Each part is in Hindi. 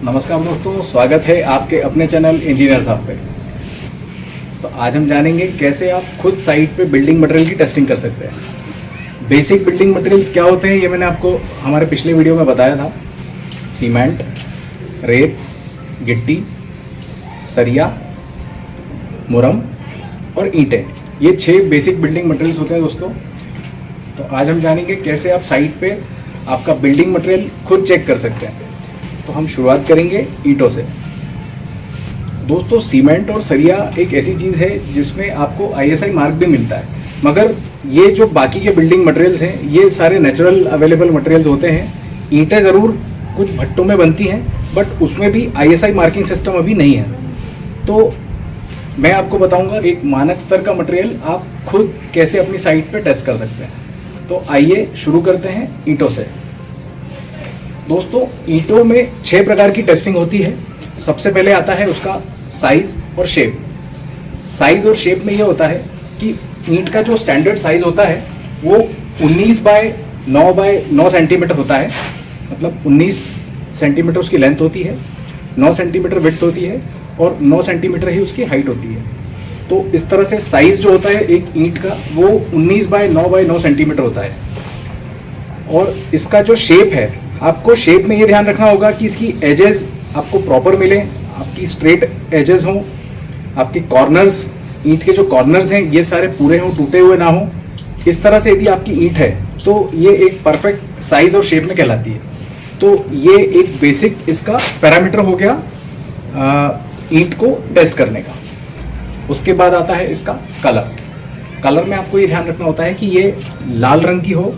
नमस्कार दोस्तों, स्वागत है आपके अपने चैनल इंजीनियर साहब पे। तो आज हम जानेंगे कैसे आप खुद साइट पे बिल्डिंग मटेरियल की टेस्टिंग कर सकते हैं। बेसिक बिल्डिंग मटेरियल्स क्या होते हैं ये मैंने आपको हमारे पिछले वीडियो में बताया था। सीमेंट, रेत, गिट्टी, सरिया, मुरम और ईंटें, ये 6 बेसिक बिल्डिंग मटेरियल्स होते हैं दोस्तों। तो आज हम जानेंगे कैसे आप साइट पे आपका बिल्डिंग मटेरियल खुद चेक कर सकते हैं। तो हम शुरुआत करेंगे ईंटों से। दोस्तों, सीमेंट और सरिया एक ऐसी चीज़ है जिसमें आपको ISI मार्क भी मिलता है, मगर ये जो बाकी के बिल्डिंग मटेरियल्स हैं ये सारे नेचुरल अवेलेबल मटेरियल्स होते हैं। ईंटें ज़रूर कुछ भट्टों में बनती हैं, बट उसमें भी ISI मार्किंग सिस्टम अभी नहीं है। तो मैं आपको बताऊंगा एक मानक स्तर का मटेरियल आप खुद कैसे अपनी साइट पे टेस्ट कर सकते हैं। तो आइए शुरू करते हैं ईंटों से। दोस्तों, ईंटों में 6 प्रकार की टेस्टिंग होती है। सबसे पहले आता है उसका साइज़ और शेप। साइज़ और शेप में ये होता है कि ईंट का जो स्टैंडर्ड साइज़ होता है वो 19 बाय 9 सेंटीमीटर होता है। मतलब 19 सेंटीमीटर उसकी लेंथ होती है, 9 सेंटीमीटर विड्थ होती है और 9 सेंटीमीटर ही उसकी हाइट होती है। तो इस तरह से साइज़ जो होता है एक ईंट का वो 19 बाय 9 सेंटीमीटर होता है। और इसका जो शेप है, आपको शेप में ये ध्यान रखना होगा कि इसकी एजेस आपको प्रॉपर मिले, आपकी स्ट्रेट एजेस हों, आपके कॉर्नर्स, ईंट के जो कॉर्नर्स हैं ये सारे पूरे हों, टूटे हुए ना हों। इस तरह से यदि आपकी ईंट है तो ये एक परफेक्ट साइज़ और शेप में कहलाती है। तो ये एक बेसिक इसका पैरामीटर हो गया ईंट को टेस्ट करने का। उसके बाद आता है इसका कलर। कलर में आपको ये ध्यान रखना होता है कि ये लाल रंग की हो,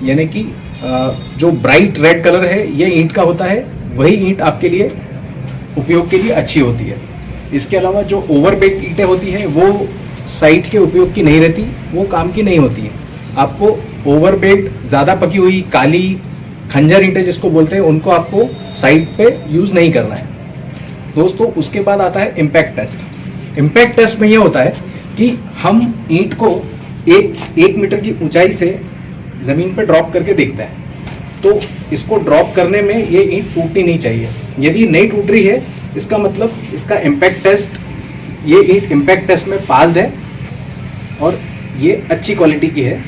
यानी कि जो ब्राइट रेड कलर है ये ईंट का होता है, वही ईंट आपके लिए उपयोग के लिए अच्छी होती है। इसके अलावा जो ओवर बेक्ड ईंटें होती हैं वो साइट के उपयोग की नहीं रहती, वो काम की नहीं होती हैं। आपको ओवर बेक्ड, ज़्यादा पकी हुई, काली, खंजर ईंटें जिसको बोलते हैं, उनको आपको साइट पे यूज़ नहीं करना है। दोस्तों, उसके बाद आता है इम्पैक्ट टेस्ट। इम्पैक्ट टेस्ट में ये होता है कि हम ईंट को एक मीटर की ऊंचाई से ज़मीन पर ड्रॉप करके देखते हैं। तो इसको ड्रॉप करने में ये ईंट टूटनी नहीं चाहिए। यदि नहीं टूट रही है इसका मतलब इसका इम्पैक्ट टेस्ट, ये ईंट इम्पैक्ट टेस्ट में पास्ड है और ये अच्छी क्वालिटी की है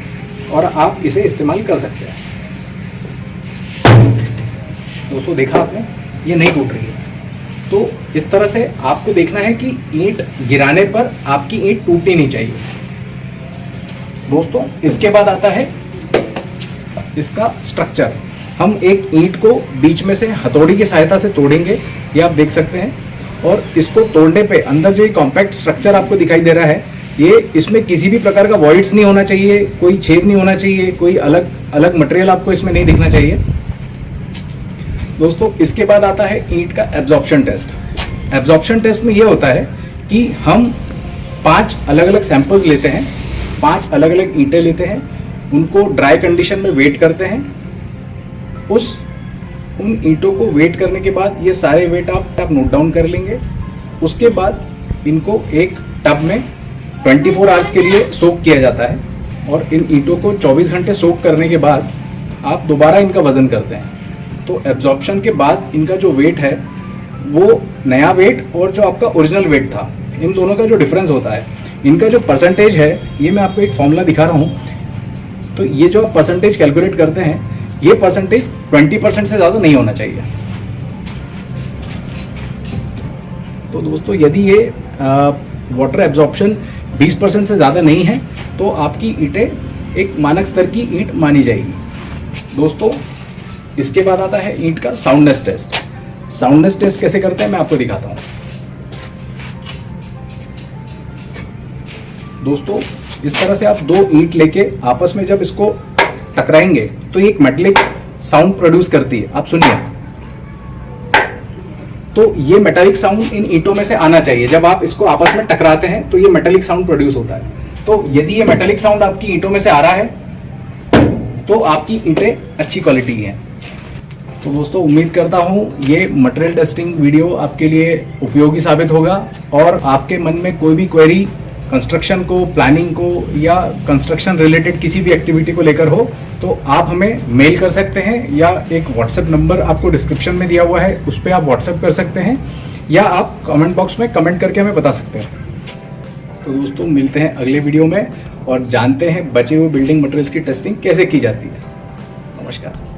और आप इसे इस्तेमाल कर सकते हैं। दोस्तों, देखा आपने, ये नहीं टूट रही है। तो इस तरह से आपको देखना है कि ईंट गिराने पर आपकी ईंट टूटनी नहीं चाहिए। दोस्तों, इसके बाद आता है इसका स्ट्रक्चर। हम एक ईंट को बीच में से हथौड़ी की सहायता से तोड़ेंगे, ये आप देख सकते हैं। और इसको तोड़ने पे अंदर जो ये कॉम्पैक्ट स्ट्रक्चर आपको दिखाई दे रहा है, ये इसमें किसी भी प्रकार का वॉइड्स नहीं होना चाहिए, कोई छेद नहीं होना चाहिए, कोई अलग अलग मटेरियल आपको इसमें नहीं दिखना चाहिए। दोस्तों, इसके बाद आता है ईंट का एब्जॉर्प्शन टेस्ट। एब्जॉर्प्शन टेस्ट में ये होता है कि हम 5 अलग अलग सैंपल्स लेते हैं, 5 अलग अलग ईंटें लेते हैं, उनको ड्राई कंडीशन में वेट करते हैं। उन ईंटों को वेट करने के बाद ये सारे वेट आप नोट डाउन कर लेंगे। उसके बाद इनको एक टब में 24 आवर्स के लिए सोक किया जाता है और इन ईंटों को 24 घंटे सोक करने के बाद आप दोबारा इनका वज़न करते हैं। तो एब्जॉर्प्शन के बाद इनका जो वेट है वो नया वेट और जो आपका ओरिजिनल वेट था, इन दोनों का जो डिफरेंस होता है, इनका जो परसेंटेज है, ये मैं आपको एक फॉर्मूला दिखा रहा हूँ। तो ये जो आप परसेंटेज कैलकुलेट करते हैं, ये परसेंटेज 20% से ज़्यादा नहीं होना चाहिए। तो दोस्तों, यदि ये वाटर एब्जॉर्प्शन 20% से ज़्यादा नहीं है तो आपकी ईंटें एक मानक स्तर की ईंट मानी जाएगी। दोस्तों, इसके बाद आता है ईंट का साउंडनेस टेस्ट। साउंडनेस टेस्ट कैसे करते हैं मैं आपको दिखाता हूँ। दोस्तों, इस तरह से आप 2 ईंट लेके आपस में जब इसको टकराएंगे तो एक मेटेलिक साउंड प्रोड्यूस करती है। आप सुनिए, तो ये मेटेलिक साउंड इन ईंटों में से आना चाहिए। जब आप इसको आपस में टकराते हैं तो ये मेटेलिक साउंड प्रोड्यूस होता है। तो यदि ये मेटेलिक साउंड आपकी ईंटों में से आ रहा है तो आपकी ईंटें अच्छी क्वालिटी की हैं। तो दोस्तों, उम्मीद करता हूँ ये मटेरियल टेस्टिंग वीडियो आपके लिए उपयोगी साबित होगा और आपके मन में कोई भी क्वेरी कंस्ट्रक्शन को, प्लानिंग को या कंस्ट्रक्शन रिलेटेड किसी भी एक्टिविटी को लेकर हो तो आप हमें मेल कर सकते हैं, या एक व्हाट्सएप नंबर आपको डिस्क्रिप्शन में दिया हुआ है, उस पर आप व्हाट्सएप कर सकते हैं, या आप कमेंट बॉक्स में कमेंट करके हमें बता सकते हैं। तो दोस्तों मिलते हैं अगले वीडियो में और जानते हैं बचे हुए बिल्डिंग मटेरियल्स की टेस्टिंग कैसे की जाती है। नमस्कार।